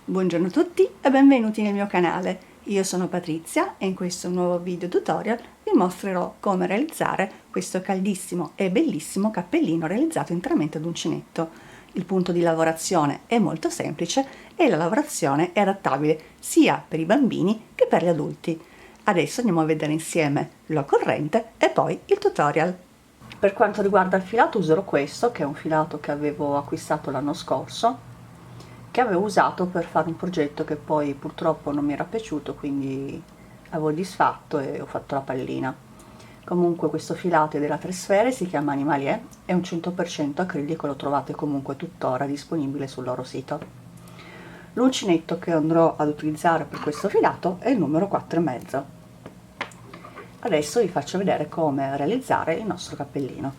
Buongiorno a tutti e benvenuti nel mio canale. Io sono Patrizia e in questo nuovo video tutorial vi mostrerò come realizzare questo caldissimo e bellissimo cappellino realizzato interamente ad uncinetto. Il punto di lavorazione è molto semplice e la lavorazione è adattabile sia per i bambini che per gli adulti. Adesso andiamo a vedere insieme l'occorrente e poi il tutorial. Per quanto riguarda il filato userò questo, che è un filato che avevo acquistato l'anno scorso, che avevo usato per fare un progetto che poi purtroppo non mi era piaciuto, quindi avevo disfatto e ho fatto la pallina. Comunque questo filato è della Tre Sfere, si chiama Animalier, è un 100% acrilico, lo trovate comunque tuttora disponibile sul loro sito. L'uncinetto che andrò ad utilizzare per questo filato è il numero 4,5. Adesso vi faccio vedere come realizzare il nostro cappellino.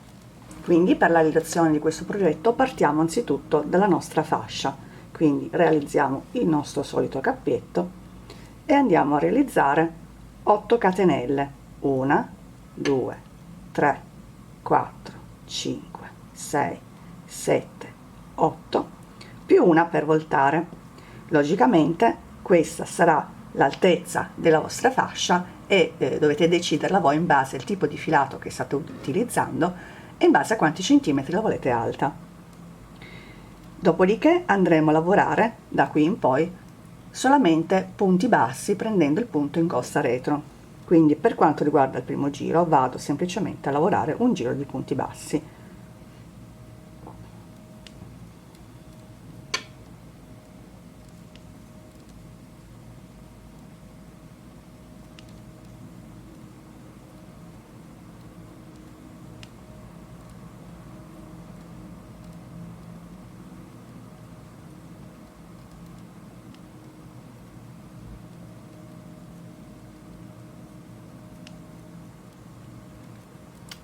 Quindi per la realizzazione di questo progetto partiamo anzitutto dalla nostra fascia. Quindi realizziamo il nostro solito cappetto e andiamo a realizzare 8 catenelle: 1 2 3 4 5 6 7 8 più una per voltare. Logicamente questa sarà l'altezza della vostra fascia e dovete deciderla voi in base al tipo di filato che state utilizzando e in base a quanti centimetri la volete alta. Dopodiché andremo a lavorare da qui in poi solamente punti bassi prendendo il punto in costa retro. Quindi per quanto riguarda il primo giro vado semplicemente a lavorare un giro di punti bassi.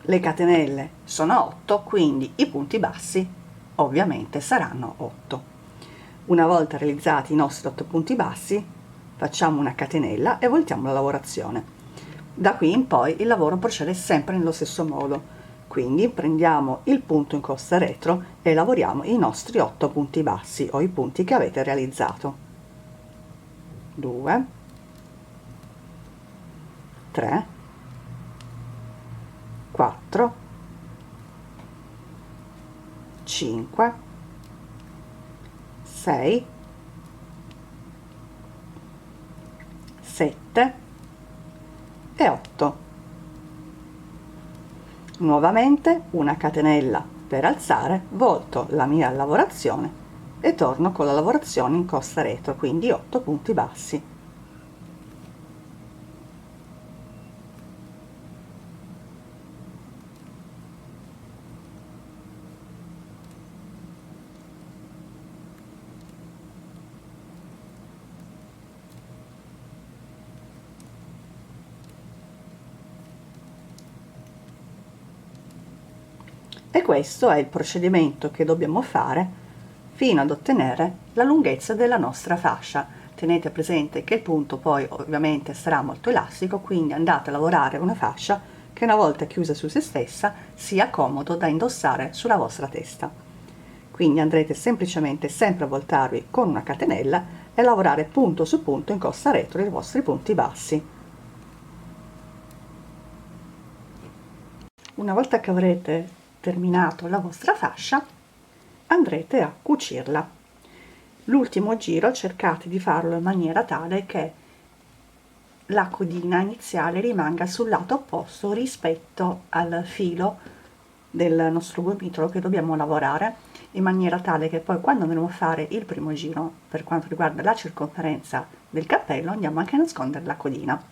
Le catenelle sono 8, quindi i punti bassi ovviamente saranno 8. Una volta realizzati i nostri 8 punti bassi facciamo una catenella e voltiamo la lavorazione. Da qui in poi il lavoro procede sempre nello stesso modo, quindi prendiamo il punto in costa retro e lavoriamo i nostri 8 punti bassi o i punti che avete realizzato. 2 3 4 5 6 7 e 8. Nuovamente una catenella per alzare, volto la mia lavorazione e torno con la lavorazione in costa retro, quindi 8 punti bassi. E questo è il procedimento che dobbiamo fare fino ad ottenere la lunghezza della nostra fascia. Tenete presente che il punto poi ovviamente sarà molto elastico, quindi andate a lavorare una fascia che una volta chiusa su se stessa sia comodo da indossare sulla vostra testa. Quindi andrete semplicemente sempre a voltarvi con una catenella e lavorare punto su punto in costa retro i vostri punti bassi. Una volta che avrete terminato la vostra fascia andrete a cucirla. L'ultimo giro cercate di farlo in maniera tale che la codina iniziale rimanga sul lato opposto rispetto al filo del nostro gomitolo che dobbiamo lavorare, in maniera tale che poi quando andremo a fare il primo giro per quanto riguarda la circonferenza del cappello andiamo anche a nascondere la codina.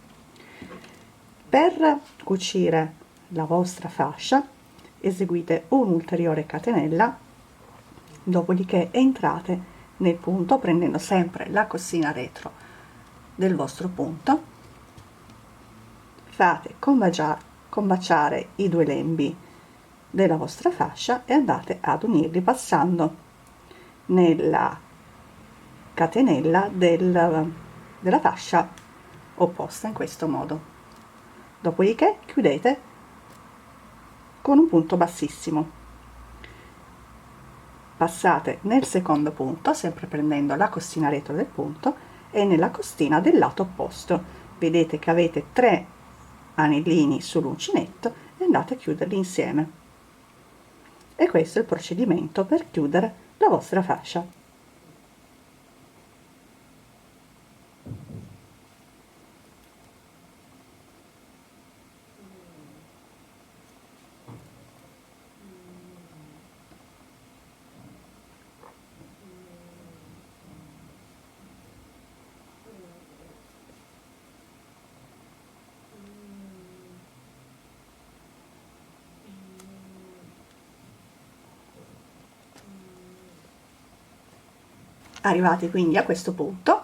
Per cucire la vostra fascia eseguite un'ulteriore catenella, dopodiché entrate nel punto prendendo sempre la costina retro del vostro punto, fate combaciare i due lembi della vostra fascia e andate ad unirli passando nella catenella della fascia opposta in questo modo. Dopodiché chiudete con un punto bassissimo. passate nel secondo punto, sempre prendendo la costina retro del punto, e nella costina del lato opposto. Vedete che avete 3 anellini sull'uncinetto e andate a chiuderli insieme. E questo è il procedimento per chiudere la vostra fascia. Arrivati quindi a questo punto,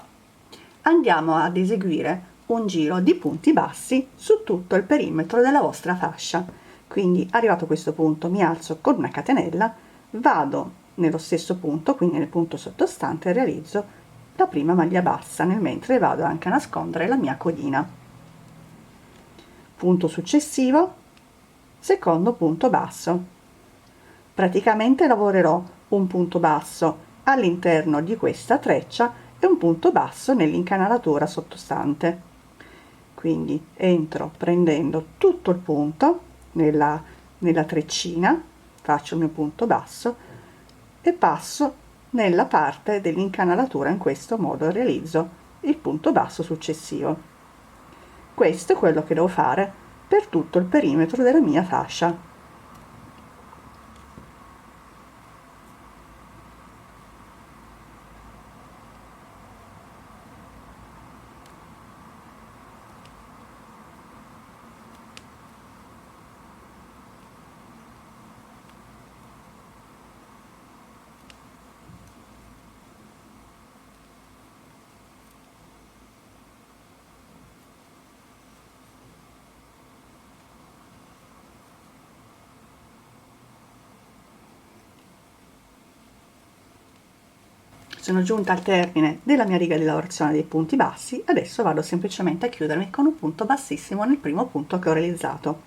andiamo ad eseguire un giro di punti bassi su tutto il perimetro della vostra fascia. Quindi arrivato a questo punto mi alzo con una catenella, vado nello stesso punto, quindi nel punto sottostante, e realizzo la prima maglia bassa, nel mentre vado anche a nascondere la mia codina. Punto successivo, secondo punto basso. Praticamente lavorerò un punto basso all'interno di questa treccia e un punto basso nell'incanalatura sottostante. Quindi entro prendendo tutto il punto nella treccina, faccio il mio punto basso e passo nella parte dell'incanalatura, in questo modo realizzo il punto basso successivo. Questo è quello che devo fare per tutto il perimetro della mia fascia. Sono giunta al termine della mia riga di lavorazione dei punti bassi, adesso vado semplicemente a chiudermi con un punto bassissimo nel primo punto che ho realizzato.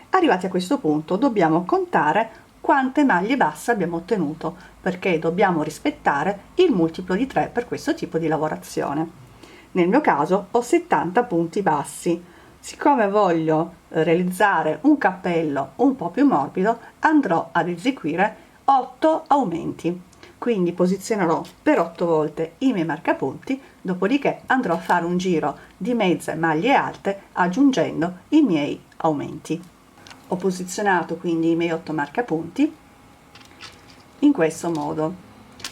Arrivati a questo punto dobbiamo contare quante maglie basse abbiamo ottenuto, perché dobbiamo rispettare il multiplo di 3 per questo tipo di lavorazione. Nel mio caso ho 70 punti bassi. Siccome voglio realizzare un cappello un po' più morbido, andrò ad eseguire 8 aumenti. Quindi posizionerò per 8 volte i miei marcapunti, dopodiché andrò a fare un giro di mezze maglie alte aggiungendo i miei aumenti. Ho posizionato quindi i miei 8 marcapunti in questo modo.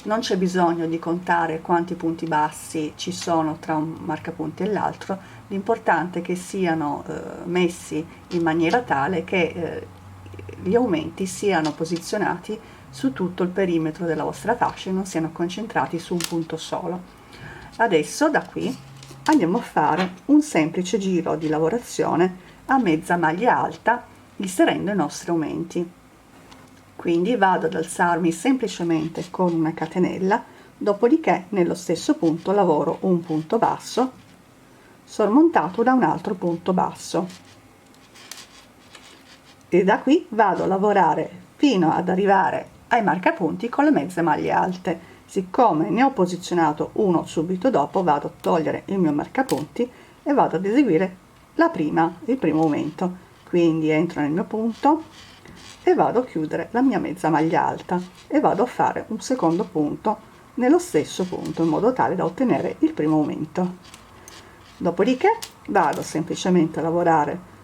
Non c'è bisogno di contare quanti punti bassi ci sono tra un marcapunti e l'altro, l'importante è che siano messi in maniera tale che gli aumenti siano posizionati su tutto il perimetro della vostra fascia e non siano concentrati su un punto solo. Adesso da qui andiamo a fare un semplice giro di lavorazione a mezza maglia alta inserendo i nostri aumenti. Quindi vado ad alzarmi semplicemente con una catenella, dopodiché nello stesso punto lavoro un punto basso sormontato da un altro punto basso e da qui vado a lavorare fino ad arrivare ai marcapunti con le mezze maglie alte. Siccome ne ho posizionato uno subito dopo, vado a togliere il mio marcapunti e vado ad eseguire il primo aumento. Quindi entro nel mio punto e vado a chiudere la mia mezza maglia alta e vado a fare un secondo punto nello stesso punto in modo tale da ottenere il primo aumento. Dopodiché vado semplicemente a lavorare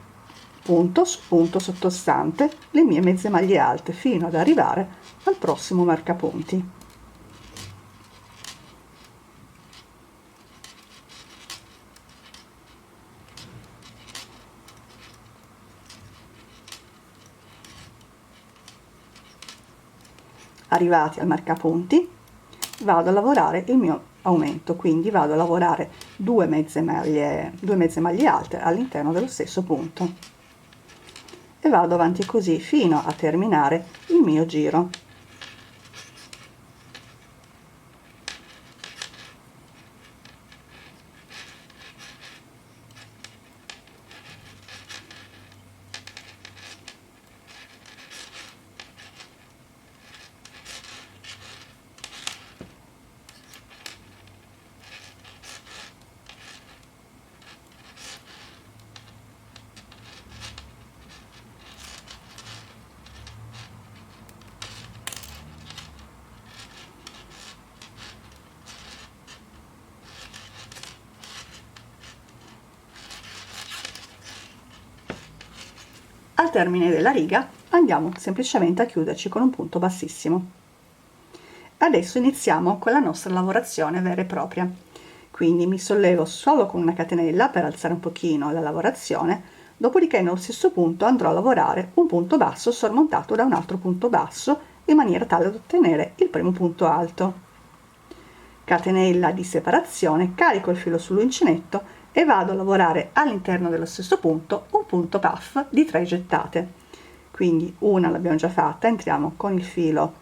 punto su punto sottostante le mie mezze maglie alte fino ad arrivare al prossimo marcapunti. Arrivati al marcapunti vado a lavorare il mio aumento, quindi vado a lavorare due mezze maglie alte all'interno dello stesso punto e vado avanti così fino a terminare il mio giro. termine della riga andiamo semplicemente a chiuderci con un punto bassissimo. Adesso iniziamo con la nostra lavorazione vera e propria, quindi mi sollevo solo con una catenella per alzare un pochino la lavorazione, dopodiché nello stesso punto andrò a lavorare un punto basso sormontato da un altro punto basso in maniera tale da ottenere il primo punto alto. Catenella di separazione, carico il filo sull'uncinetto e vado a lavorare all'interno dello stesso punto un punto puff di 3 gettate. Quindi una l'abbiamo già fatta, entriamo con il filo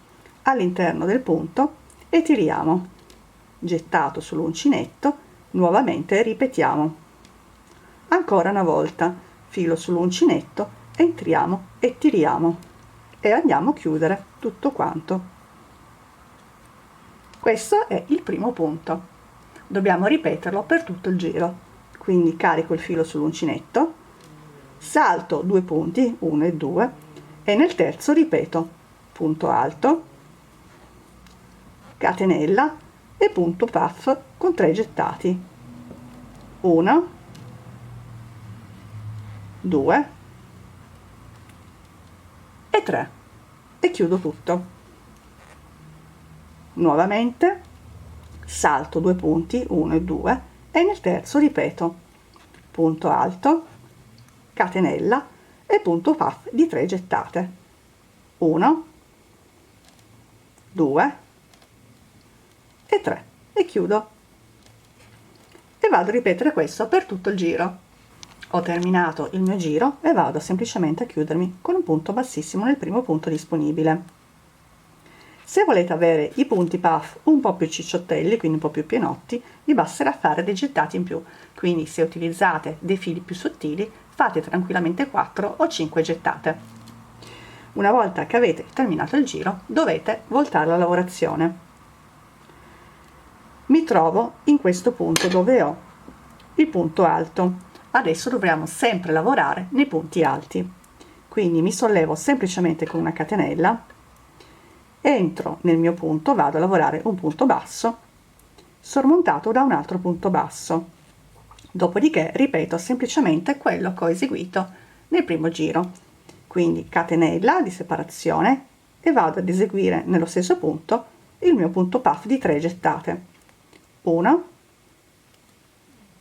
all'interno del punto e tiriamo, gettato sull'uncinetto, nuovamente ripetiamo. Ancora una volta, filo sull'uncinetto, entriamo e tiriamo e andiamo a chiudere tutto quanto. Questo è il primo punto. Dobbiamo ripeterlo per tutto il giro. Quindi carico il filo sull'uncinetto, salto 2 punti, 1 e 2, e nel terzo ripeto punto alto, catenella e punto puff con 3 gettati. 1, 2 e 3 e chiudo tutto. Nuovamente salto 2 punti, 1 e 2, e nel terzo ripeto punto alto, catenella e punto puff di 3 gettate. 1, 2 e 3 e chiudo e vado a ripetere questo per tutto il giro. Ho terminato il mio giro e vado semplicemente a chiudermi con un punto bassissimo nel primo punto disponibile. Se volete avere i punti puff un po' più cicciottelli, quindi un po' più pienotti, vi basterà fare dei gettati in più, quindi se utilizzate dei fili più sottili fate tranquillamente 4 o 5 gettate. Una volta che avete terminato il giro dovete voltare la lavorazione. Mi trovo in questo punto dove ho il punto alto. Adesso dovremo sempre lavorare nei punti alti, quindi mi sollevo semplicemente con una catenella, entro nel mio punto, vado a lavorare un punto basso sormontato da un altro punto basso, dopodiché ripeto semplicemente quello che ho eseguito nel primo giro, quindi catenella di separazione e vado ad eseguire nello stesso punto il mio punto puff di 3 gettate. 1,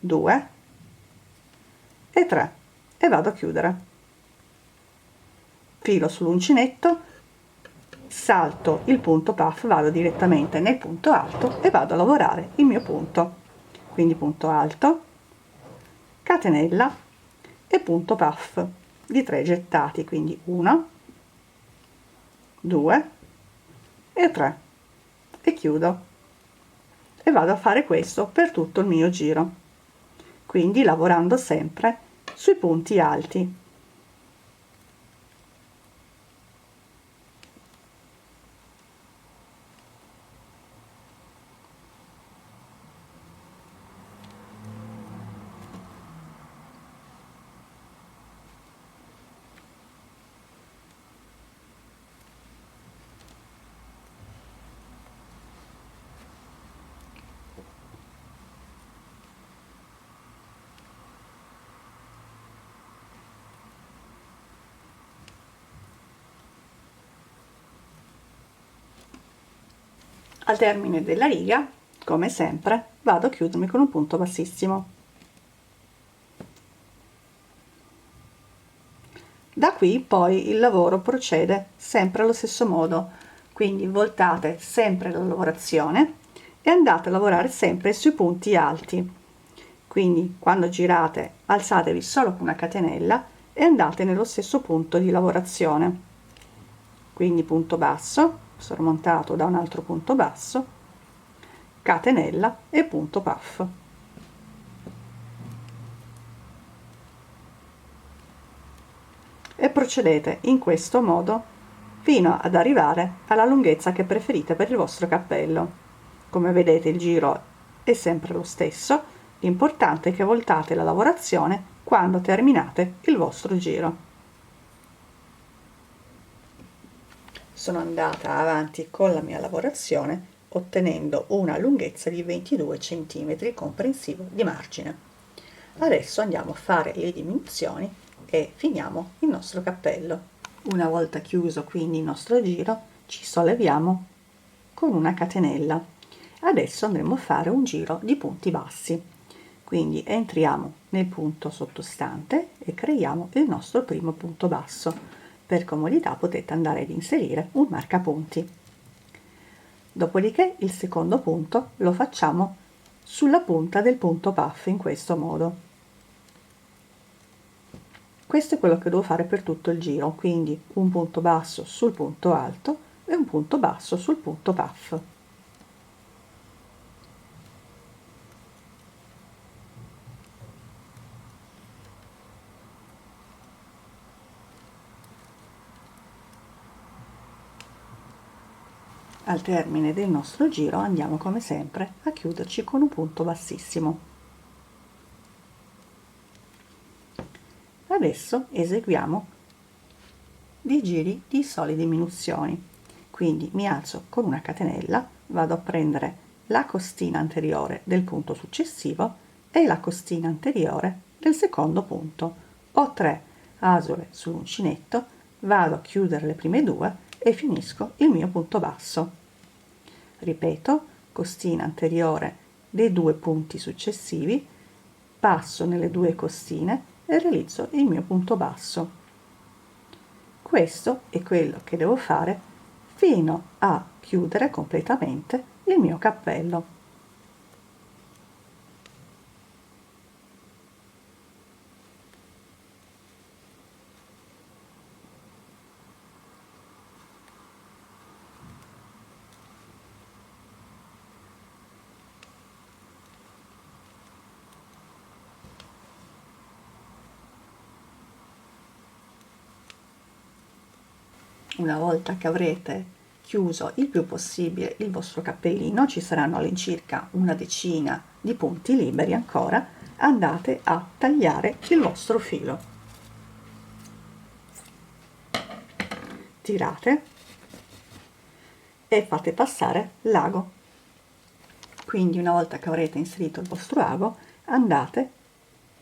2 e 3 e vado a chiudere. Filo sull'uncinetto, salto il punto puff, vado direttamente nel punto alto e vado a lavorare il mio punto, quindi punto alto, catenella e punto puff di 3 gettati, quindi 1, 2 e 3 e chiudo e vado a fare questo per tutto il mio giro, quindi lavorando sempre sui punti alti. Al termine della riga, come sempre, vado a chiudermi con un punto bassissimo. Da qui poi il lavoro procede sempre allo stesso modo, quindi voltate sempre la lavorazione e andate a lavorare sempre sui punti alti. Quindi quando girate alzatevi solo con una catenella e andate nello stesso punto di lavorazione. Quindi punto basso sormontato da un altro punto basso, catenella e punto puff. E procedete in questo modo fino ad arrivare alla lunghezza che preferite per il vostro cappello. Come vedete il giro è sempre lo stesso, l'importante è che voltate la lavorazione quando terminate il vostro giro. Sono andata avanti con la mia lavorazione ottenendo una lunghezza di 22 cm comprensivo di margine. Adesso andiamo a fare le diminuzioni e finiamo il nostro cappello. Una volta chiuso quindi il nostro giro, ci solleviamo con una catenella. Adesso andremo a fare un giro di punti bassi, quindi entriamo nel punto sottostante e creiamo il nostro primo punto basso. Per comodità potete andare ad inserire un marcapunti. Dopodiché il secondo punto lo facciamo sulla punta del punto puff in questo modo. Questo è quello che devo fare per tutto il giro, quindi un punto basso sul punto alto e un punto basso sul punto puff. Al termine del nostro giro andiamo come sempre a chiuderci con un punto bassissimo. Adesso eseguiamo dei giri di sole diminuzioni, quindi mi alzo con una catenella, vado a prendere la costina anteriore del punto successivo e la costina anteriore del secondo punto. Ho 3 asole sull'uncinetto, vado a chiudere le prime 2 e finisco il mio punto basso. Ripeto, costina anteriore dei 2 punti successivi, passo nelle 2 costine e realizzo il mio punto basso. Questo è quello che devo fare fino a chiudere completamente il mio cappello. Una volta che avrete chiuso il più possibile il vostro cappellino, ci saranno all'incirca una decina di punti liberi ancora, andate a tagliare il vostro filo. Tirate e fate passare l'ago. Quindi una volta che avrete inserito il vostro ago, andate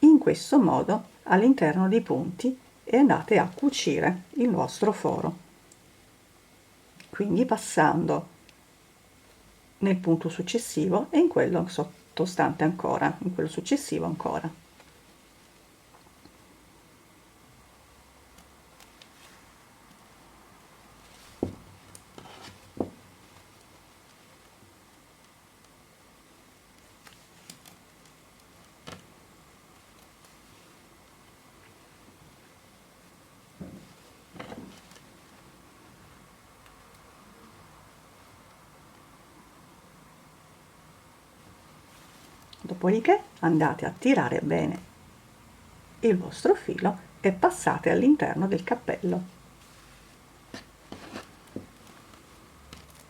in questo modo all'interno dei punti e andate a cucire il vostro foro. Quindi passando nel punto successivo e in quello sottostante ancora, in quello successivo ancora. Dopodiché andate a tirare bene il vostro filo e passate all'interno del cappello.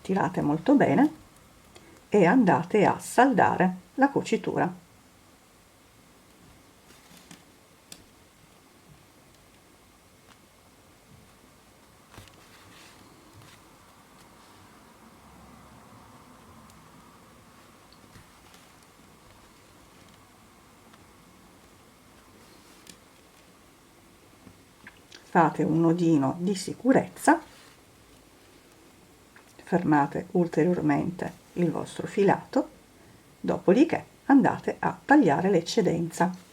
Tirate molto bene e andate a saldare la cucitura. Fate un nodino di sicurezza, fermate ulteriormente il vostro filato, dopodiché andate a tagliare l'eccedenza.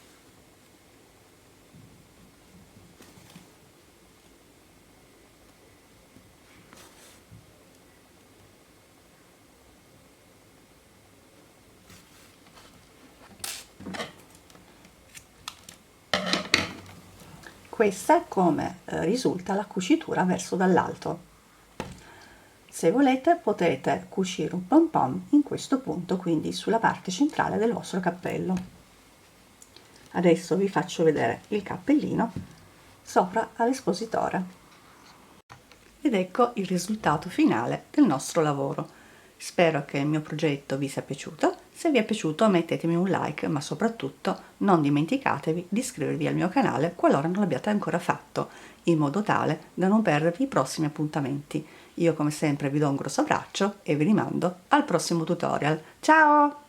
Questa è come risulta la cucitura verso dall'alto. Se volete potete cucire un pom pom in questo punto, quindi sulla parte centrale del vostro cappello. Adesso vi faccio vedere il cappellino sopra all'espositore. Ed ecco il risultato finale del nostro lavoro. Spero che il mio progetto vi sia piaciuto. Se vi è piaciuto mettetemi un like, ma soprattutto non dimenticatevi di iscrivervi al mio canale qualora non l'abbiate ancora fatto, in modo tale da non perdervi i prossimi appuntamenti. Io come sempre vi do un grosso abbraccio e vi rimando al prossimo tutorial. Ciao!